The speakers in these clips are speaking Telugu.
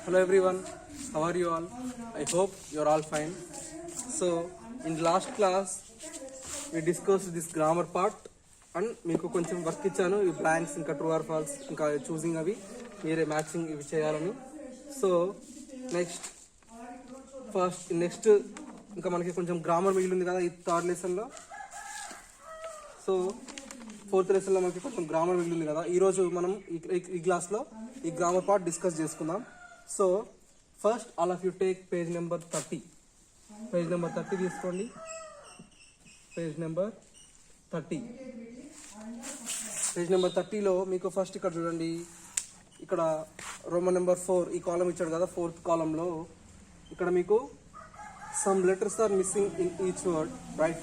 Hello everyone, how are you all? I hope you're all fine. So in the last class we discussed this grammar part and మీకు కొంచెం వర్క్ ఇచ్చాను ఈ బ్లాంక్స్ ఇంకా ట్రూ ఆర్ ఫాల్స్ ఇంకా చూసింగ్ అవి మీరే మ్యాచింగ్ ఇవి చేయాలని. సో నెక్స్ట్ ఇంకా మనకి కొంచెం గ్రామర్ మిగిలింది కదా ఈ థర్డ్ లెసన్లో. సో ఫోర్త్ లెసన్లో మనకి కొంచెం గ్రామర్ మిగిలింది కదా, ఈరోజు మనం ఈ క్లాస్లో ఈ గ్రామర్ పార్ట్ డిస్కస్ చేసుకుందాం. So first all of you take page number 30. Page number 30 తీసుకోండి. Page number 30. పేజ్ నెంబర్ 30లో మీకు ఫస్ట్ ఇక్కడ చూడండి, ఇక్కడ రోమన్ నెంబర్ 4 ఈ కాలం ఇచ్చాడు కదా, 4th కాలంలో ఇక్కడ మీకు some letters are missing in each word, right?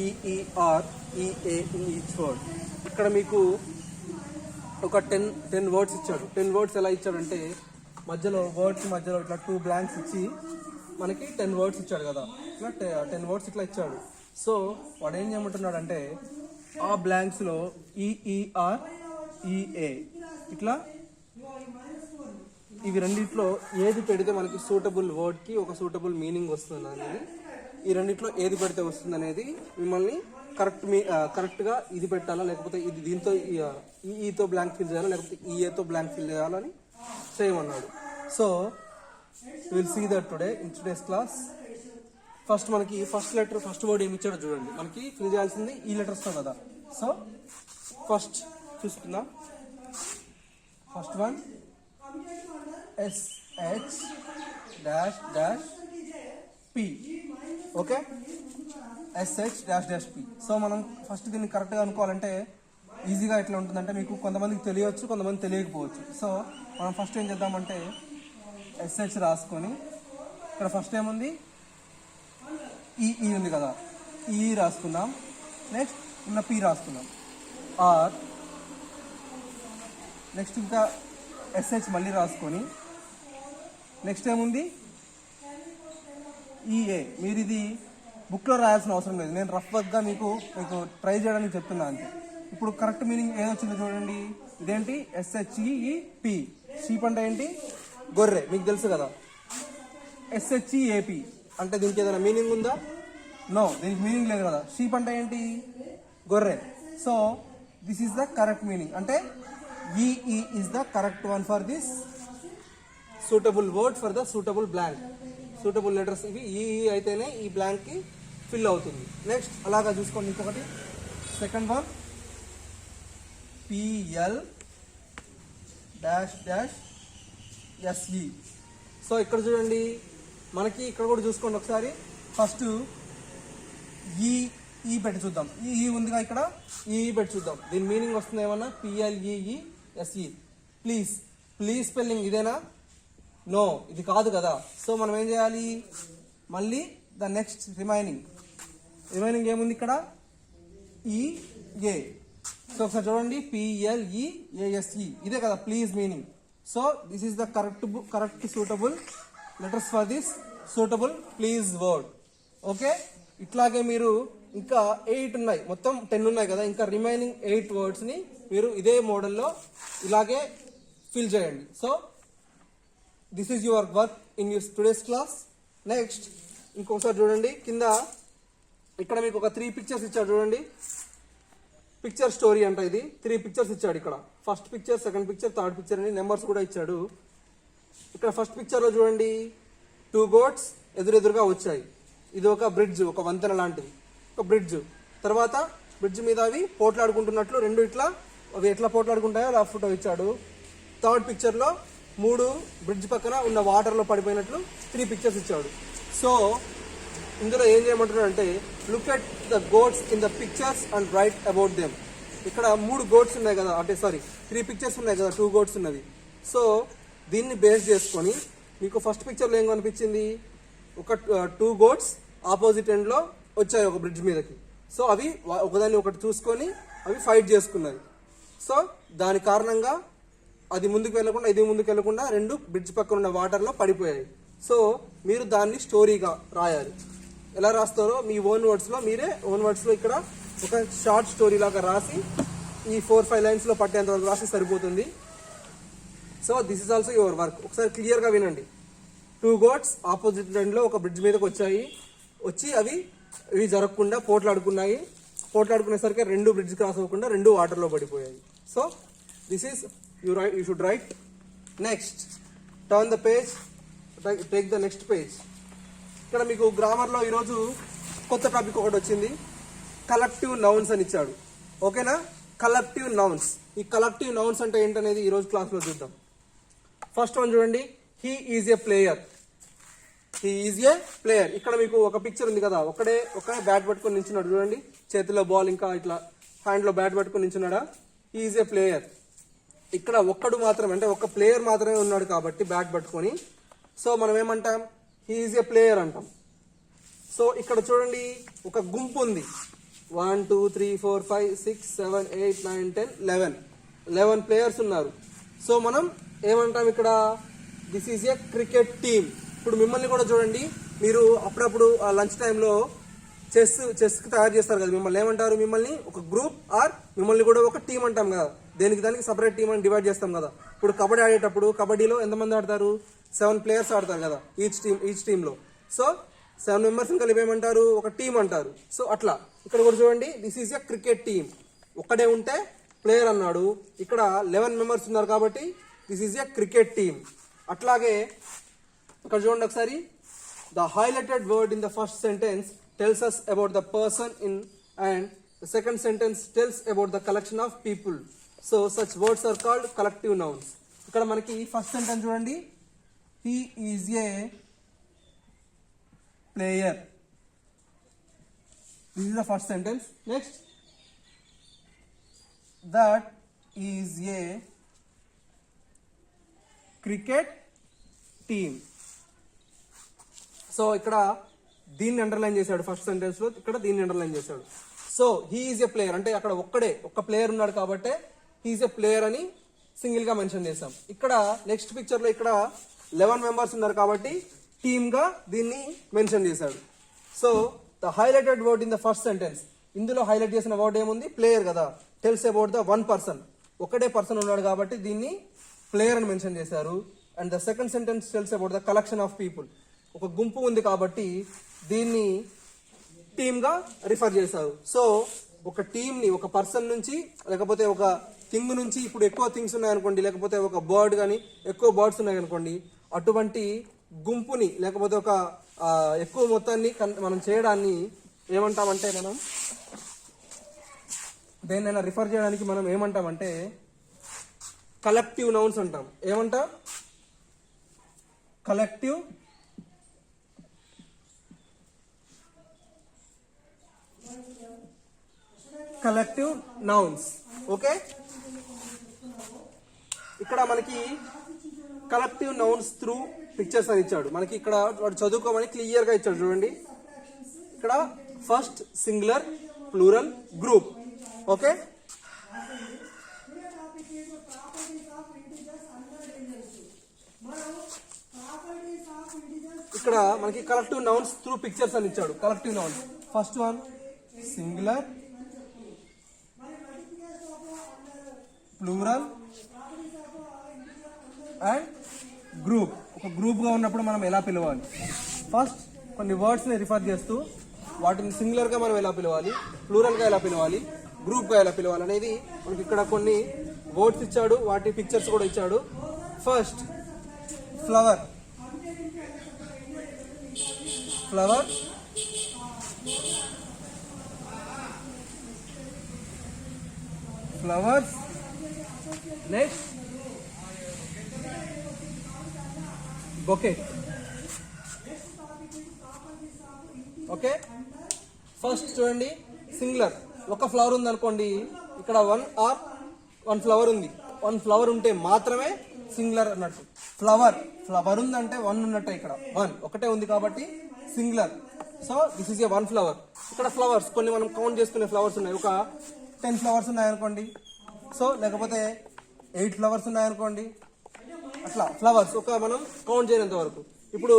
E E R E A in each word. ఇక్కడ మీకు ఒక 10 వర్డ్స్ ఇచ్చాడు. 10 వర్డ్స్ ఎలా ఇచ్చాడంటే మధ్యలో వర్డ్స్ మధ్యలో ఇట్లా 2 బ్లాంక్స్ ఇచ్చి మనకి 10 వర్డ్స్ ఇచ్చాడు కదా, ఇట్లా 10 వర్డ్స్ ఇట్లా ఇచ్చాడు. సో వాడు ఏం చేయమంటున్నాడు అంటే ఆ బ్లాంక్స్లో ఈఈఆర్ ఈఏ ఇట్లా ఇవి రెండిట్లో ఏది పెడితే మనకి సూటబుల్ వర్డ్కి ఒక సూటబుల్ మీనింగ్ వస్తుంది అనేది, ఈ రెండిట్లో ఏది పెడితే వస్తుంది అనేది మిమ్మల్ని కరెక్ట్గా ఇది పెట్టాలా లేకపోతే ఇది దీంతో ఈతో బ్లాంక్ ఫిల్ చేయాలా లేకపోతే ఈఏతో బ్లాంక్ ఫిల్ చేయాలని చేయమన్నాడు. So will see that today in today's class. First మనకి ఫస్ట్ వర్డ్ ఏమి ఇచ్చాడో చూడండి. మనకి ఫిల్ చేయాల్సింది ఈ లెటర్స్తో కదా. సో ఫస్ట్ చూసుకుందాం. First one SH dash dash P. Okay, SH dash dash P. So మనం ఫస్ట్ దీన్ని కరెక్ట్గా అనుకోవాలంటే ఈజీగా ఎట్లా ఉంటుందంటే మీకు కొంతమందికి తెలియవచ్చు, కొంతమంది తెలియకపోవచ్చు. సో మనం ఫస్ట్ ఏం చేద్దామంటే SH రాసుకొని ఇక్కడ ఫస్ట్ ఏముంది ఈ ఉంది కదా, ఈ రాసుకుందాం. నెక్స్ట్ ఉన్న P రాసుకుందాం. ఆర్ నెక్స్ట్ ఇంకా SH మళ్ళీ రాసుకొని నెక్స్ట్ ఏముంది ఈఏ. మీరు ఇది బుక్లో రాయాల్సిన అవసరం లేదు, నేను రఫ్ వర్క్గా మీకు ట్రై చేయడానికి చెప్తున్నా అంతే. ఇప్పుడు కరెక్ట్ మీనింగ్ ఏదొచ్చిందో చూడండి. ఇదేంటి SHEP. షీప్ అంటే ఏంటి? గొర్రె, మీకు తెలుసు కదా. SHEAP అంటే దీనికి ఏదైనా మీనింగ్ ఉందా? నో, దీనికి మీనింగ్ లేదు కదా. షీప్ అంటే ఏంటి? గొర్రె. So this is the correct meaning. అంటే E E is the correct one for this suitable word for the suitable blank. Suitable letters ఇవి ఈఈ అయితేనే ఈ బ్లాంక్కి ఫిల్ అవుతుంది. నెక్స్ట్ అలాగా చూసుకోండి. ఇంకొకటి second one PL dash dash SE. So ఇక్కడ చూడండి, మనకి ఇక్కడ కూడా చూసుకోండి ఒకసారి. ఫస్ట్ ఈ పెట్టి చూద్దాం. ఈ ఉందిగా ఇక్కడ, ఈ పెట్టి చూద్దాం. దీని మీనింగ్ వస్తుంది ఏమన్నా? PLEESE. ప్లీజ్ స్పెల్లింగ్ ఇదేనా? నో, ఇది కాదు కదా. సో మనం ఏం చేయాలి? మళ్ళీ ద నెక్స్ట్ రిమైనింగ్ ఏముంది ఇక్కడ? EA. సో ఒకసారి చూడండి, PLEASE ఇదే కదా please meaning. So this is the correct suitable letters for this suitable please word. Okay, ఇట్లాగే మీరు ఇంకా 8 ఉన్నాయి, మొత్తం 10 ఉన్నాయి కదా, ఇంకా రిమైనింగ్ 8 వర్డ్స్ని మీరు ఇదే మోడల్లో ఇలాగే ఫిల్ చేయండి. So this is your work in your today's class. Next ఇంకొకసారి చూడండి, కింద ఇక్కడ మీకు ఒక 3 పిక్చర్స్ ఇచ్చాడు చూడండి. పిక్చర్ స్టోరీ అంట ఇది. 3 పిక్చర్స్ ఇచ్చాడు ఇక్కడ. First picture, second picture, third picture అని నెంబర్స్ కూడా ఇచ్చాడు. ఇక్కడ ఫస్ట్ పిక్చర్లో చూడండి 2 గోట్స్ ఎదురెదురుగా వచ్చాయి. ఇది ఒక బ్రిడ్జ్, ఒక వంతెన లాంటిది, ఒక బ్రిడ్జ్. తర్వాత బ్రిడ్జ్ మీద అవి పోట్లాడుకుంటున్నట్లు రెండు ఇట్లా అవి ఎట్లా పోట్లాడుకుంటాయో అలా ఫోటో ఇచ్చాడు. థర్డ్ పిక్చర్లో 3 బ్రిడ్జ్ పక్కన ఉన్న వాటర్లో పడిపోయినట్లు 3 పిక్చర్స్ ఇచ్చాడు. సో ఇందులో ఏం చేయమంటున్నాడు అంటే look at the goats in the pictures and write about them. ఇక్కడ 3 గోట్స్ ఉన్నాయి కదా, అంటే 3 పిక్చర్స్ ఉన్నాయి కదా, 2 గోట్స్ ఉన్నది. సో దీన్ని బేస్ చేసుకొని మీకు ఫస్ట్ పిక్చర్లో ఏం కనిపించింది? ఒక 2 గోట్స్ ఆపోజిట్ ఎండ్లో వచ్చాయి ఒక బ్రిడ్జ్ మీదకి. సో అవి ఒకదాన్ని ఒకటి చూసుకొని అవి ఫైట్ చేసుకున్నాయి. సో దాని కారణంగా అది ముందుకు వెళ్లకుండా ఇది ముందుకు వెళ్లకుండా 2 బ్రిడ్జ్ పక్కన ఉన్న వాటర్లో పడిపోయాయి. సో మీరు దాన్ని స్టోరీగా రాయాలి. ఎలా రాస్తారో మీ ఓన్ వర్డ్స్లో మీరే ఇక్కడ ఒక షార్ట్ స్టోరీ లాగా రాసి ఈ 4-5 లైన్స్లో పట్టేంత వరకు రాసి సరిపోతుంది. So this is also your work. ఒకసారి క్లియర్గా వినండి. 2 goats ఆపోజిట్ లైన్లో ఒక బ్రిడ్జ్ మీదకి వచ్చి ఇవి జరగకుండా పోట్లాడుకునేసరికి 2 బ్రిడ్జ్ క్రాస్ అవ్వకుండా 2 వాటర్లో పడిపోయాయి. So this is you should write. Next turn the page, take the next page. ఇక్కడ మీకు గ్రామర్లో ఈరోజు కొత్త టాపిక్ ఒకటి వచ్చింది, కలెక్టివ్ నౌన్స్ అని ఇచ్చాడు. ఓకేనా? Collective nouns. ఈ కలెక్టివ్ నౌన్స్ అంటే ఏంటనేది ఈరోజు క్లాస్లో చూద్దాం. ఫస్ట్ వన్ చూడండి, he is a player. He is a player. ఇక్కడ మీకు ఒక పిక్చర్ ఉంది కదా, ఒక బ్యాట్ పట్టుకొని నించున్నాడు చూడండి, చేతిలో బాల్ ఇంకా ఇట్లా హ్యాండ్లో బ్యాట్ పట్టుకొని నించున్నాడా. He is a player. ఇక్కడ ఒక్కడు మాత్రమే, అంటే ఒక ప్లేయర్ మాత్రమే ఉన్నాడు కాబట్టి బ్యాట్ పట్టుకొని, సో మనం ఏమంటాం, హీ ఈజ్ ఏ ప్లేయర్ అంటాం. సో ఇక్కడ చూడండి ఒక గుంపు ఉంది, 1 2 3 4 5 6 7 8 9 10 11 ప్లేయర్స్ ఉన్నారు. సో మనం ఏమంటాం ఇక్కడ, this is a cricket team. ఇప్పుడు మిమ్మల్ని కూడా చూడండి, మీరు అప్పుడప్పుడు లంచ్ టైంలో చెస్కి తయారు చేస్తారు కదా, మిమ్మల్ని ఏమంటారు, మిమ్మల్ని ఒక గ్రూప్ ఆర్ మిమ్మల్ని కూడా ఒక టీం అంటాం కదా, దానికి సపరేట్ టీం అని డివైడ్ చేస్తాం కదా. ఇప్పుడు కబడ్డీ ఆడేటప్పుడు కబడ్డీలో ఎంతమంది ఆడతారు, 7 players ఆడతారు కదా ఈచ్ టీంలో. సో 7 members కలిపి ఏమంటారు, ఒక టీం అంటారు. సో అట్లా ఇక్కడ కూడా చూడండి, this is a cricket team. ఒక్కడే ఉంటే ప్లేయర్ అన్నాడు, ఇక్కడ 11 members ఉన్నారు కాబట్టి this is a cricket team. అట్లాగే ఇక్కడ చూడండి ఒకసారి, the highlighted word in the first sentence tells us about the person in, and the second sentence tells about the collection of people. So such words are called collective nouns. ఇక్కడ మనకి ఫస్ట్ సెంటెన్స్ చూడండి, he is a player. This is the first sentence. Next, that is a cricket team. So ఇక్కడ దీన్ని అండర్లైన్ చేశాడు ఫస్ట్ సెంటెన్స్ లో, ఇక్కడ దీన్ని అండర్లైన్ చేశాడు. So he is a player అంటే అక్కడ ఒక్క ప్లేయర్ ఉన్నాడు కాబట్టి హీ ఈజ్ ఎ ప్లేయర్ అని సింగిల్ గా మెన్షన్ చేశాం. ఇక్కడ నెక్స్ట్ పిక్చర్ లో ఇక్కడ 11 members ఉన్నారు కాబట్టి టీమ్ గా దీన్ని మెన్షన్ చేశాడు. So the highlighted word in the first sentence, ఇందులో హైలైట్ చేసిన వర్డ్ ఏముంది, ప్లేయర్ కదా, టెల్స్ అబౌట్ ద 1 person. ఒకటే పర్సన్ ఉన్నాడు కాబట్టి దీన్ని ప్లేయర్ అని మెన్షన్ చేశారు. And the second sentence tells about the collection of people. ఒక గుంపు ఉంది కాబట్టి దీన్ని టీమ్ గా రిఫర్ చేశారు. సో ఒక టీమ్ ని ఒక పర్సన్ నుంచి, లేకపోతే ఒక థింగ్ నుంచి, ఇప్పుడు ఎక్కువ థింగ్స్ ఉన్నాయనుకోండి, లేకపోతే ఒక బర్డ్ కానీ ఎక్కువ బర్డ్స్ ఉన్నాయనుకోండి, అటువంటి గుంపుని లేకపోతే ఒక ఎక్కువ మొత్తాన్ని మనం చేయడాన్ని ఏమంటామంటే, మనం దేన్నైనా రిఫర్ చేయడానికి మనం ఏమంటామంటే కలెక్టివ్ నౌన్స్ అంటాం. ఏమంటాం, కలెక్టివ్ నౌన్స్. ఓకే, ఇక్కడ మనకి కలెక్టివ్ నౌన్స్ త్రూ పిక్చర్స్ అని ఇచ్చాడు. మనకి ఇక్కడ వాడు చదువుకోమని క్లియర్ గా ఇచ్చాడు చూడండి. ఇక్కడ first singular, plural, group. Okay, ఇక్కడ మనకి కలెక్టివ్ నౌన్స్ త్రూ పిక్చర్స్ అని ఇచ్చాడు. Collective nouns first one singular, plural and group. ఒక గ్రూప్ గా ఉన్నప్పుడు మనం ఎలా పిలవాలి, ఫస్ట్ కొన్ని వర్డ్స్ ని రిఫర్ చేస్తూ వాటిని సింగులర్ గా మనం ఎలా పిలవాలి, ప్లూరల్ గా ఎలా పిలవాలి, గ్రూప్ గా ఎలా పిలవాలి అనేది మనకి ఇక్కడ కొన్ని వర్డ్స్ ఇచ్చాడు, వాటి పిక్చర్స్ కూడా ఇచ్చాడు. First flower, flowers. Next bouquet. Okay, first చూడండి సింగులర్, ఒక ఫ్లవర్ ఉంది అనుకోండి, ఇక్కడ 1 ఫ్లవర్ ఉంది, 1 ఫ్లవర్ ఉంటే మాత్రమే సింగులర్ అన్నట్టు. ఫ్లవర్ ఉందంటే 1 ఉన్నట్టే, ఇక్కడ 1 ఒకటే ఉంది కాబట్టి singular. So this is a 1 flower. ఇక్కడ ఫ్లవర్స్ కొన్ని మనం కౌంట్ చేసుకునే ఫ్లవర్స్ ఉన్నాయి, ఒక 10 ఫ్లవర్స్ ఉన్నాయనుకోండి, సో లేకపోతే 8 ఫ్లవర్స్ ఉన్నాయనుకోండి, అట్లా ఫ్లవర్స్ ఒక మనం కౌంట్ చేయనంత వరకు. ఇప్పుడు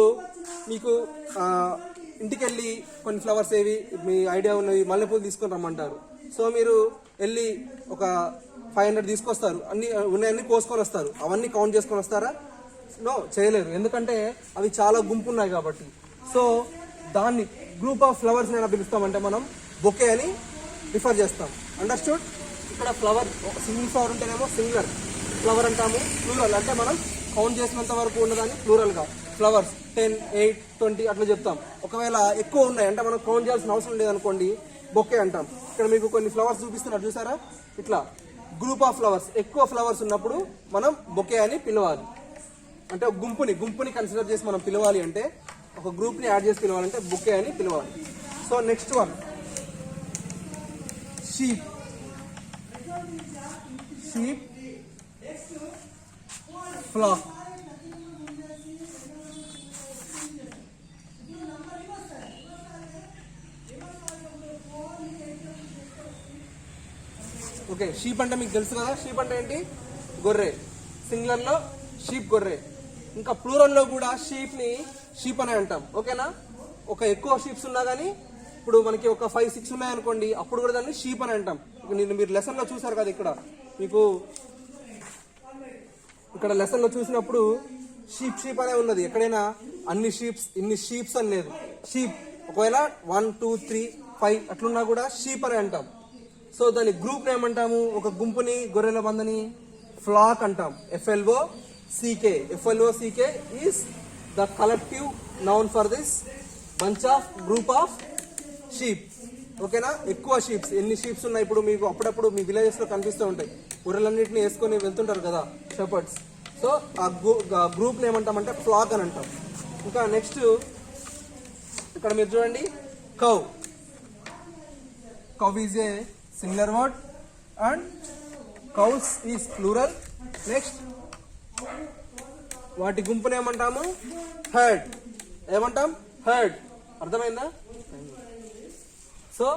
మీకు ఇంటికి వెళ్ళి కొన్ని ఫ్లవర్స్ ఏవి మీ ఐడియా ఉన్నవి, మల్లెపూలు తీసుకొని రమ్మంటారు. సో మీరు వెళ్ళి ఒక 500 తీసుకొస్తారు, అన్ని ఉన్నాయన్నీ కోసుకొని వస్తారు, అవన్నీ కౌంట్ చేసుకొని వస్తారా? నో, చేయలేరు. ఎందుకంటే అవి చాలా గుంపు ఉన్నాయి కాబట్టి. సో దాన్ని గ్రూప్ ఆఫ్ ఫ్లవర్స్ అయినా పిలుస్తామంటే మనం బొకే అని రిఫర్ చేస్తాం. అండర్స్టూడ్? ఇక్కడ ఫ్లవర్ సింగిల్ ఫ్లవర్ ఉంటేనేమో సింగులర్ ఫ్లవర్ అంటాము, ప్లూరల్ అంటే మనం కౌంట్ చేసినంత వరకు ఉన్నదాన్ని ప్లూరల్గా ఫ్లవర్స్ 10, 8, 20 అట్లా చెప్తాం. ఒకవేళ ఎక్కువ ఉన్నాయి అంటే మనం కౌంట్ చేయాల్సిన అవసరం లేదనుకోండి, బొకే అంటాం. ఇక్కడ మీకు కొన్ని ఫ్లవర్స్ చూపిస్తున్నారు చూసారా, ఇట్లా గ్రూప్ ఆఫ్ ఫ్లవర్స్, ఎక్కువ ఫ్లవర్స్ ఉన్నప్పుడు మనం బొకే అని పిలవాలి. అంటే ఒక గుంపుని కన్సిడర్ చేసి మనం పిలవాలి అంటే, ఒక గ్రూప్ని యాడ్ చేసి పిలవాలంటే బొకే అని పిలవాలి. So next one sheep. Flock. Okay, sheep అంటే మీకు తెలుసు కదా, షీప్ అంటే ఏంటి? గొర్రె. సింగులర్లో షీప్ గొర్రె. ఇంకా ప్లూరల్లో కూడా షీప్ని షీప్ అనే అంటాం. ఓకేనా? ఒక ఎక్కువ షీప్స్ ఉన్నా కానీ, ఇప్పుడు మనకి ఒక 5, 6 ఉన్నాయనుకోండి, అప్పుడు కూడా దాన్ని షీప్ అని అంటాం. మీరు లెసన్లో చూసారు కదా, ఇక్కడ మీకు ఇక్కడ లెసన్లో చూసినప్పుడు షీప్ అనే ఉన్నది. ఎక్కడైనా అన్ని ఇన్ని షీప్స్ అని లేదు. షీప్ ఒకవేళ 1, 2, 3, 5 అట్లున్నా కూడా షీప్ అని అంటాం. సో దాని గ్రూప్ ఏమంటాము? ఒక గుంపుని, గొర్రెల మందని ఫ్లాక్ అంటాం. FLOCK is the collective noun for this bunch of group of sheep. ఓకేనా? ఎక్కువ షీప్స్, ఎన్ని షీప్స్ ఉన్నాయి ఇప్పుడు మీకు అప్పుడప్పుడు మీ విలేజెస్ లో కనిపిస్తూ ఉంటాయి. గొర్రెలన్నింటినీ వేసుకొని వెళ్తుంటారు కదా షెపర్డ్స్. సో ఆ గ్రూప్ ఏమంటామంటే ఫ్లాక్ అని అంటాం. ఇంకా నెక్స్ట్ ఇక్కడ మీరు చూడండి, cow is a singular word and cows is plural. Next వాటి గుంపుని ఏమంటాము? హెర్డ్. ఏమంటాం? హెర్డ్. అర్థమైందా? సో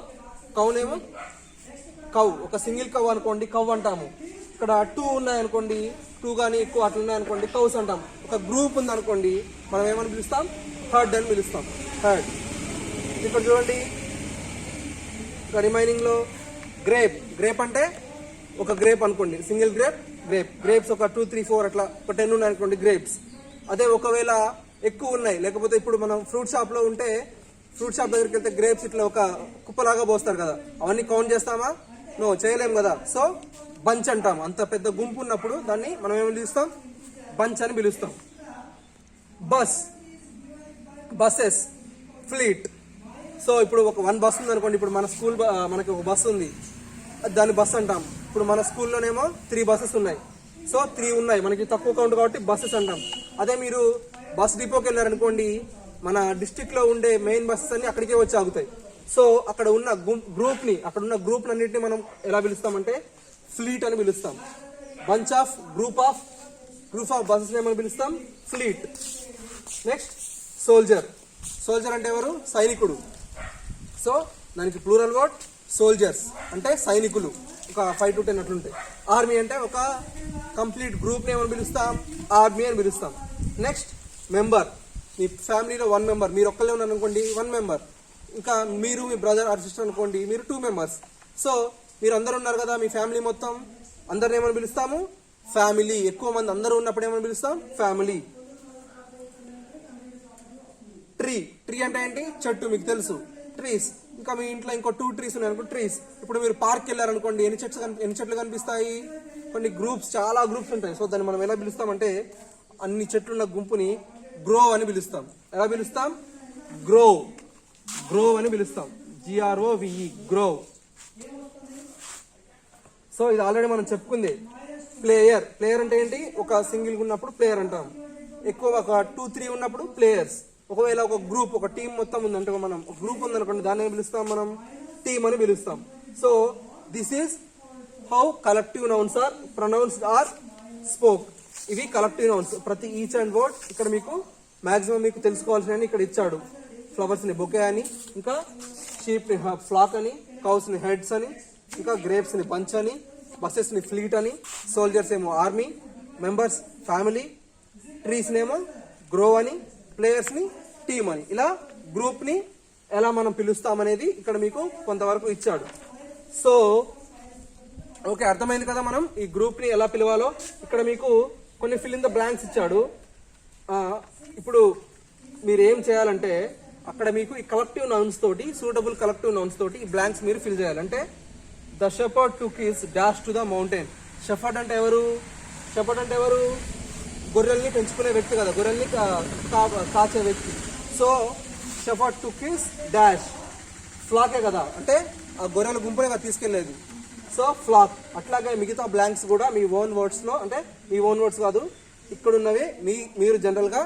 కౌనేమో కౌ, ఒక సింగిల్ కౌ అనుకోండి కౌ అంటాము. ఇక్కడ 2 ఉన్నాయనుకోండి, 2 కానీ ఎక్కువ అట్లా ఉన్నాయనుకోండి కౌస్ అంటాం. ఒక గ్రూప్ ఉందనుకోండి మనం ఏమని పిలుస్తాం? హెర్డ్ అని పిలుస్తాం. హెర్డ్. ఇక్కడ చూడండి, ఇంకా రిమైనింగ్లో గ్రేప్ అంటే ఒక గ్రేప్ అనుకోండి, సింగిల్ గ్రేప్స్ ఒక 2, 3, 4 అట్లా ఒక 10 ఉన్నాయి అనుకోండి గ్రేప్స్. అదే ఒకవేళ ఎక్కువ ఉన్నాయి, లేకపోతే ఇప్పుడు మనం ఫ్రూట్ షాప్లో ఉంటే, ఫ్రూట్ షాప్ దగ్గరికి వెళ్తే గ్రేప్స్ ఇట్లా ఒక కుప్పలాగా పోస్తారు కదా, అవన్నీ కౌంట్ చేస్తామా? నో, చేయలేం కదా. సో బంచ్ అంటాం. అంత పెద్ద గుంపు ఉన్నప్పుడు దాన్ని మనం ఏమని పిలుస్తాం? బంచ్ అని పిలుస్తాం. Buses, fleet. సో ఇప్పుడు ఒక 1 బస్ ఉంది అనుకోండి, ఇప్పుడు మనకి ఒక బస్సు ఉంది, దాన్ని బస్ అంటాం. ఇప్పుడు మన స్కూల్లోనేమో 3 బస్సెస్ ఉన్నాయి. సో 3 ఉన్నాయి, మనకి తక్కువ కౌంట్ కాబట్టి బస్సెస్ అంటాం. అదే మీరు బస్ డిపోకి వెళ్ళారనుకోండి, మన డిస్టిక్ లో ఉండే మెయిన్ బస్సెస్ అన్ని అక్కడికే వచ్చి ఆగుతాయి. సో అక్కడ ఉన్న గ్రూప్ అన్నింటినీ మనం ఎలా పిలుస్తామంటే ఫ్లీట్ అని పిలుస్తాం. Bunch of group of buses ఏమని పిలుస్తాం? ఫ్లీట్. నెక్స్ట్ సోల్జర్ అంటే ఎవరు? సైనికుడు. సో దానికి ప్లూరల్ వర్డ్ సోల్జర్స్ అంటే సైనికులు, ఒక 5 to 10 అట్లుంటాయి. ఆర్మీ అంటే ఒక కంప్లీట్ గ్రూప్ని ఏమని పిలుస్తాం? ఆర్మీ అని పిలుస్తాం. Next member. మీ ఫ్యామిలీలో 1 మెంబర్, మీరు ఒక్కళ్ళే ఉన్నారు అనుకోండి 1 మెంబర్. ఇంకా మీరు మీ బ్రదర్ ఆర్ సిస్టర్ అనుకోండి, మీరు 2 మెంబర్స్. సో మీరు అందరు ఉన్నారు కదా, మీ ఫ్యామిలీ మొత్తం, అందరిని ఏమని పిలుస్తాము? ఫ్యామిలీ. ఎక్కువ మంది అందరూ ఉన్నప్పుడు ఏమని పిలుస్తాం? ఫ్యామిలీ. ట్రీ అంటే ఏంటి? చెట్టు, మీకు తెలుసు, ట్రీస్. ఇంకా మీ ఇంట్లో ఇంకో 2 trees ఉన్నాయి అనుకో, ట్రీస్. ఇప్పుడు మీరు పార్క్ వెళ్ళారనుకోండి, ఎన్ని చెట్లు కనిపిస్తాయి? కొన్ని గ్రూప్స్, చాలా గ్రూప్స్ ఉంటాయి. సో దాన్ని మనం ఎలా పిలుస్తామంటే, అన్ని చెట్లున్న గుంపుని గ్రో అని పిలుస్తాం. ఎలా పిలుస్తాం? గ్రో అని పిలుస్తాం. GROVE, grow. సో ఇది ఆల్రెడీ మనం చెప్పుకుంది. ప్లేయర్ అంటే ఏంటి? ఒక సింగిల్ ఉన్నప్పుడు ప్లేయర్ అంటాం. ఎక్కువ ఒక 2, 3 ఉన్నప్పుడు ప్లేయర్స్. ఒకవేళ ఒక గ్రూప్, ఒక టీం మొత్తం ఉందంటే, మనం ఒక గ్రూప్ ఉందనుకోండి, దాన్ని ఏం పిలుస్తాం? మనం టీమ్ అని పిలుస్తాం. So this is how collective nouns are pronounced or spoke. ఇవి కలెక్టివ్ నౌన్స్. ప్రతి ఈచ్ అండ్ వర్డ్ ఇక్కడ మీకు మాక్సిమం మీకు తెలుసుకోవాల్సిన ఇక్కడ ఇచ్చాడు. ఫ్లవర్స్ ని బొకే అని, ఇంకా షీప్ ని ఫ్లాక్ అని, కౌస్ ని హెడ్స్ అని, ఇంకా గ్రేప్స్ ని బంచ్ అని, బస్సెస్ ని ఫ్లీట్ అని, సోల్జర్స్ ఏమో ఆర్మీ, మెంబర్స్ ఫ్యామిలీ, ట్రీస్ నేమో గ్రో అని, ప్లేయర్స్ ని టీమ్ అని. ఇలా గ్రూప్ ని ఎలా మనం పిలుస్తామనేది ఇక్కడ మీకు కొంతవరకు ఇచ్చాడు. సో ఓకే, అర్థమైంది కదా మనం ఈ గ్రూప్ ని ఎలా పిలవాలో. ఇక్కడ మీకు కొన్ని ఫిల్ ఇన్ ద బ్లాంక్స్ ఇచ్చాడు. ఇప్పుడు మీరు ఏం చేయాలంటే అక్కడ మీకు ఈ కలెక్టివ్ నౌన్స్ తోటి, సూటబుల్ కలెక్టివ్ నౌన్స్ తోటి ఈ బ్లాంక్స్ మీరు ఫిల్ చేయాలి. అంటే the shepherd took his dash to the mountain. Shepherd అంటే ఎవరు? షెపర్డ్ అంటే ఎవరు? గొర్రెల్ని పెంచుకునే వ్యక్తి కదా, గొర్రెల్ని కాచే వ్యక్తి. So shepherd took his dash, ఫ్లాకే కదా, అంటే ఆ గొర్రెల గుంపునే కదా తీసుకెళ్లేది. So flax. అట్లాగే మిగతా బ్లాంక్స్ కూడా మీ ఓన్ వర్డ్స్ లో, అంటే మీ ఓన్ వర్డ్స్ కాదు, ఇక్కడ ఉన్నవి మీరు జనరల్ గా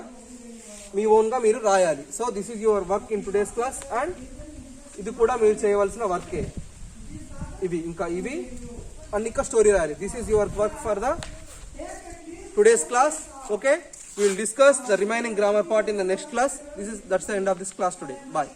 మీ ఓన్ గా మీరు రాయాలి. So this is your work in today's class. And ఇది కూడా మీరు చేయవలసిన వర్కే. ఇవి అండ్ ఇంకా స్టోరీ రాయాలి. This is your work for the today's class. Okay, we will discuss the remaining grammar part in the next class. That's the end of this class today. Bye.